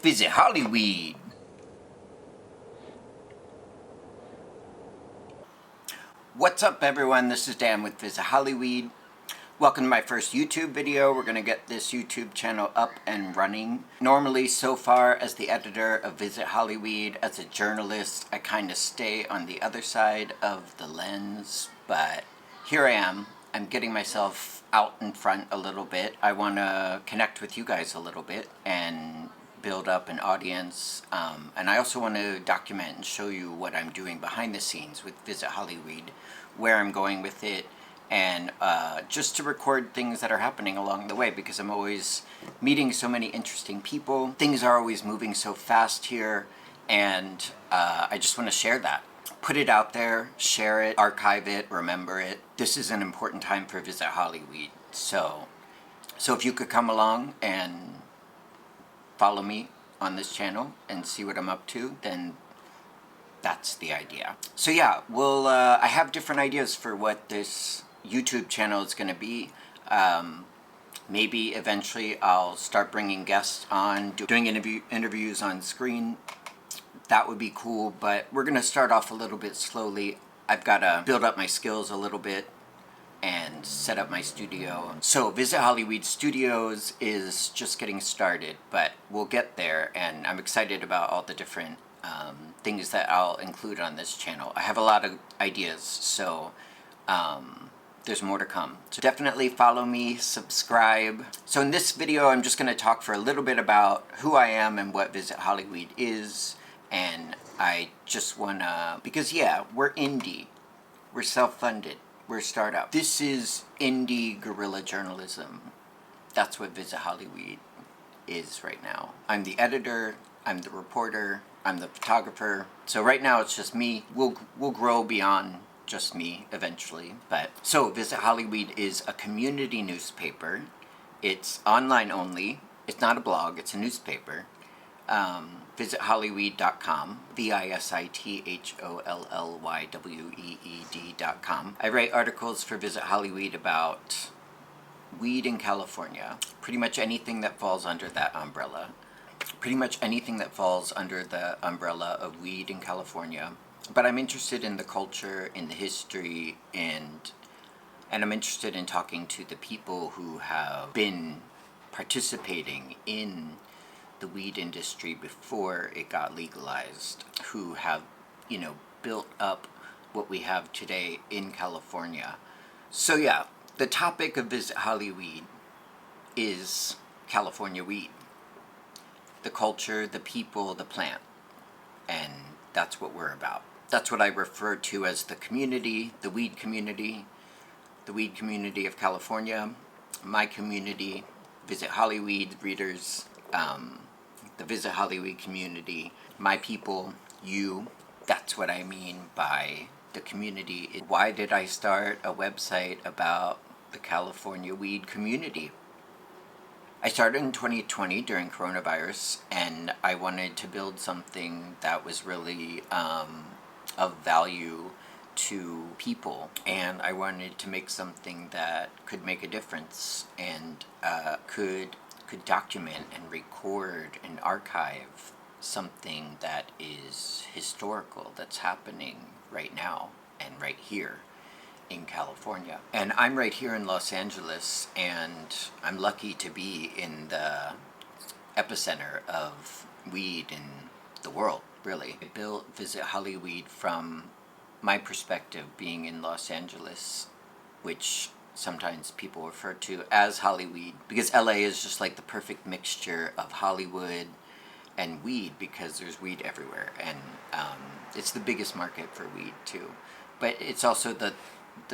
Visit Hollyweed. What's up, everyone? This is Dan with Visit Hollyweed. Welcome to my first YouTube video. We're going to get this YouTube channel up and running. Normally, so far, as the editor of Visit Hollyweed, as a journalist, I kind of stay on the other side of the lens, but here I am. I'm getting myself out in front a little bit. I want to connect with you guys a little bit and build up an audience, and I also want to document and show you what I'm doing behind the scenes with Visit Hollyweed, where I'm going with it, and just to record things that are happening along the way, because I'm always meeting so many interesting people. Things are always moving so fast here, and I just want to share that. Put it out there, share it, archive it, remember it. This is an important time for Visit Hollyweed, so if you could come along and follow me on this channel and see what I'm up to, then that's the idea. So yeah, I have different ideas for what this YouTube channel is going to be. Maybe eventually I'll start bringing guests on, doing interviews on screen. That would be cool, but we're going to start off a little bit slowly. I've got to build up my skills a little bit and set up my studio. So Visit Hollyweed Studios is just getting started, but we'll get there, and I'm excited about all the different things that I'll include on this channel. I have a lot of ideas, so there's more to come. So definitely follow me, subscribe. So in this video, I'm just gonna talk for a little bit about who I am and what Visit Hollyweed is, and I just wanna, because yeah, we're indie, we're self-funded, we're a startup. This is indie guerrilla journalism. That's what Visit Hollyweed is right now. I'm the editor, I'm the reporter, I'm the photographer. So right now it's just me. We'll grow beyond just me eventually. But so Visit Hollyweed is a community newspaper. It's online only. It's not a blog, it's a newspaper. Visit Hollyweed.com, VisitHollyweed.com. I write articles for Visit Hollyweed about weed in California. Pretty much anything that falls under that umbrella. Pretty much anything that falls under the umbrella of weed in California. But I'm interested in the culture, in the history, and I'm interested in talking to the people who have been participating in the weed industry before it got legalized, who have, built up what we have today in California. So yeah, the topic of Visit Hollyweed is California weed. The culture, the people, the plant. And that's what we're about. That's what I refer to as the community, the weed community of California, my community, Visit Hollyweed readers, the Visit Hollyweed community, my people, you. That's what I mean by the community. Why did I start a website about the California weed community? I started in 2020 during coronavirus, and I wanted to build something that was really of value to people, and I wanted to make something that could make a difference and could document and record and archive something that is historical, that's happening right now and right here in California. And I'm right here in Los Angeles, and I'm lucky to be in the epicenter of weed in the world, really. I built Visit Hollyweed from my perspective, being in Los Angeles, which sometimes people refer to as Hollyweed, because LA is just like the perfect mixture of Hollywood and weed, because there's weed everywhere, and it's the biggest market for weed too. But it's also the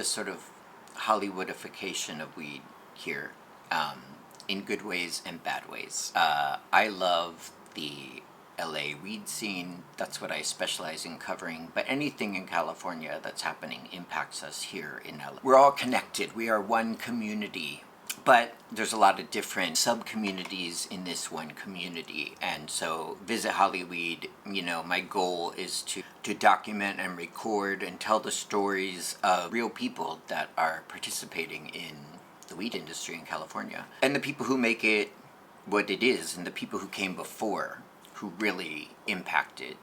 sort of Hollywoodification of weed here, in good ways and bad ways. I love the LA weed scene. That's what I specialize in covering, but anything in California that's happening impacts us here in LA. We're all connected. We are one community, but there's a lot of different sub-communities in this one community. And so Visit Hollyweed, my goal is to document and record and tell the stories of real people that are participating in the weed industry in California, and the people who make it what it is, and the people who came before. who really impacted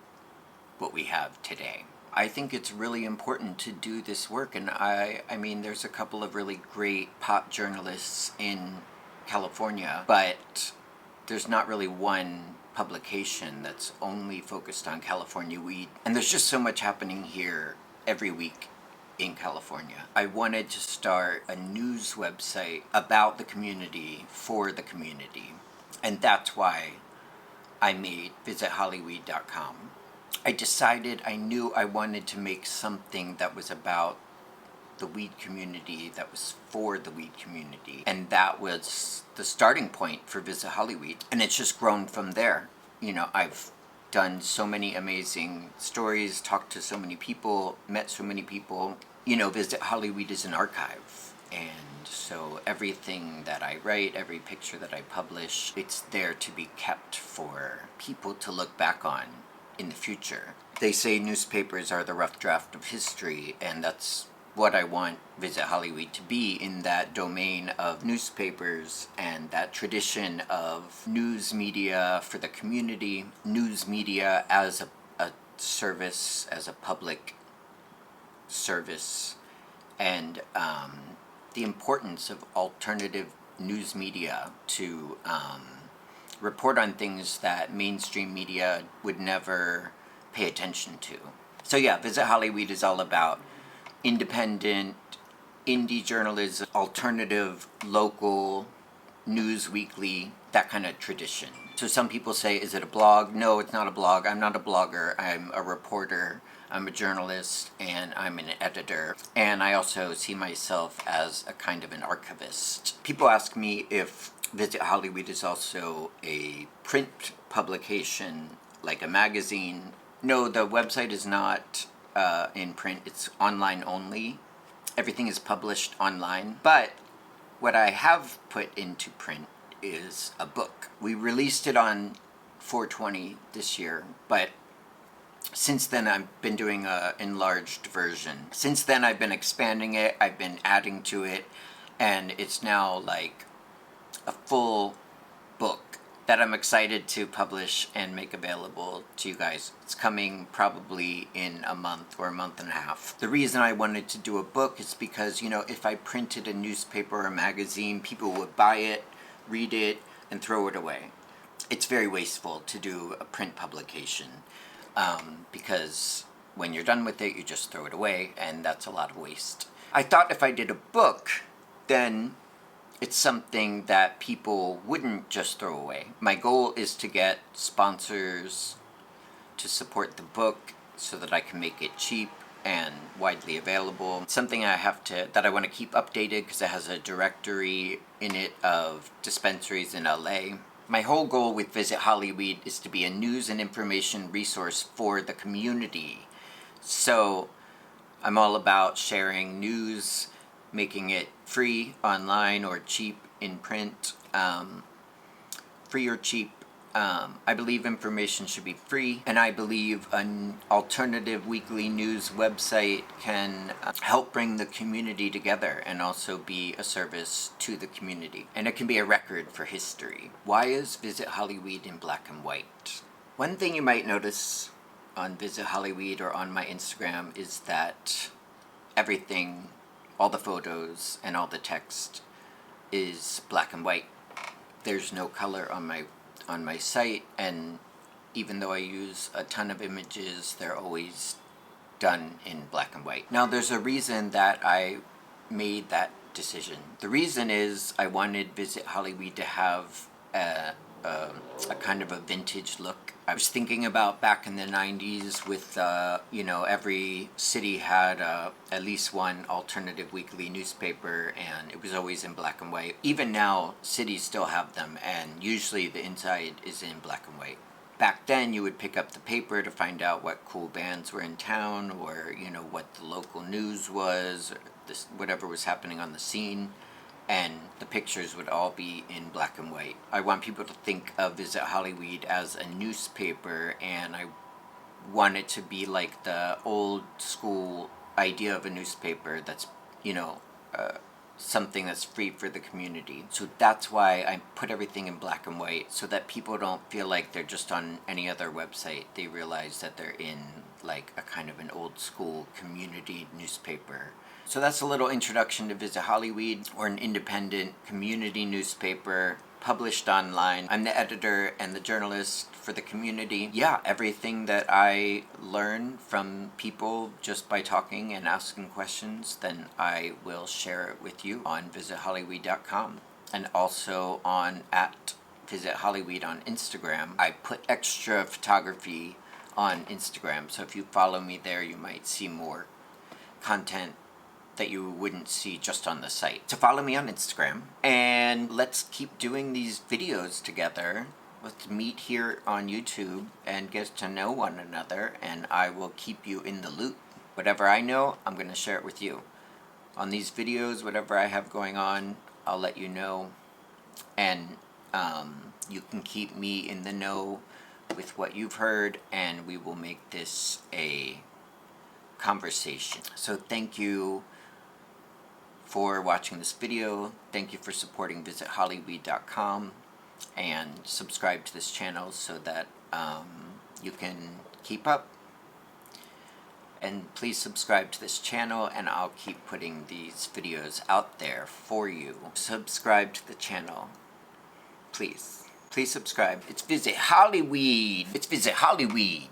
what we have today. I think it's really important to do this work, and I mean, there's a couple of really great pop journalists in California, but there's not really one publication that's only focused on California weed. And there's just so much happening here every week in California. I wanted to start a news website about the community for the community. And that's why I made visithollyweed.com. I decided I knew I wanted to make something that was about the weed community, that was for the weed community. And that was the starting point for Visit Hollyweed. And it's just grown from there. You know, I've done so many amazing stories, talked to so many people, met so many people. You know, Visit Hollyweed is an archive. And so everything that I write, every picture that I publish, it's there to be kept for people to look back on in the future. They say newspapers are the rough draft of history, and that's what I want Visit Hollyweed to be, in that domain of newspapers and that tradition of news media for the community, news media as a service, as a public service, and the importance of alternative news media to report on things that mainstream media would never pay attention to. So yeah, Visit Hollyweed is all about independent, indie journalism, alternative, local, news weekly, that kind of tradition. So some people say, is it a blog? No, it's not a blog. I'm not a blogger. I'm a reporter. I'm a journalist, and I'm an editor. And I also see myself as a kind of an archivist. People ask me if Visit Hollyweed is also a print publication, like a magazine. No, the website is not in print. It's online only. Everything is published online. But what I have put into print is a book. We released it on 4/20 this year, but since then I've been doing an enlarged version. Since then I've been expanding it, I've been adding to it, and it's now like a full book that I'm excited to publish and make available to you guys. It's coming probably in a month or a month and a half. The reason I wanted to do a book is because, you know, if I printed a newspaper or a magazine, people would buy it, read it, and throw it away. It's very wasteful to do a print publication because when you're done with it, you just throw it away, and that's a lot of waste. I thought if I did a book, then it's something that people wouldn't just throw away. My goal is to get sponsors to support the book so that I can make it cheap and widely available. It's something that I want to keep updated because it has a directory in it of dispensaries in LA. My whole goal with Visit Hollyweed is to be a news and information resource for the community. So I'm all about sharing news, making it free online or cheap in print. Free or cheap. I believe information should be free, and I believe an alternative weekly news website can help bring the community together and also be a service to the community. And it can be a record for history. Why is Visit Hollyweed in black and white? One thing you might notice on Visit Hollyweed or on my Instagram is that everything, all the photos and all the text, is black and white. There's no color on my site, and even though I use a ton of images, they're always done in black and white. Now, there's a reason that I made that decision. The reason is I wanted Visit Hollyweed to have a kind of a vintage look. I was thinking about back in the 90s with, every city had at least one alternative weekly newspaper, and it was always in black and white. Even now, cities still have them, and usually the inside is in black and white. Back then, you would pick up the paper to find out what cool bands were in town, or, what the local news was, or whatever was happening on the scene. And the pictures would all be in black and white. I want people to think of Visit Hollyweed as a newspaper, and I want it to be like the old school idea of a newspaper that's, something that's free for the community. So that's why I put everything in black and white, so that people don't feel like they're just on any other website. They realize that they're in like a kind of an old school community newspaper. So that's a little introduction to Visit Hollyweed, or an independent community newspaper published online. I'm the editor and the journalist for the community. Yeah, everything that I learn from people just by talking and asking questions, then I will share it with you on visithollyweed.com, and also on @visithollyweed on Instagram. I put extra photography on Instagram, so if you follow me there, you might see more content that you wouldn't see just on the site. So follow me on Instagram, and let's keep doing these videos together. Let's meet here on YouTube and get to know one another, and I will keep you in the loop. Whatever I know, I'm going to share it with you. On these videos, whatever I have going on, I'll let you know, and you can keep me in the know with what you've heard, and we will make this a conversation. So thank you for watching this video. Thank you for supporting visithollyweed.com, and subscribe to this channel so that you can keep up. And please subscribe to this channel, and I'll keep putting these videos out there for you. Subscribe to the channel, please. Please subscribe. It's Visit Hollyweed. It's Visit Hollyweed.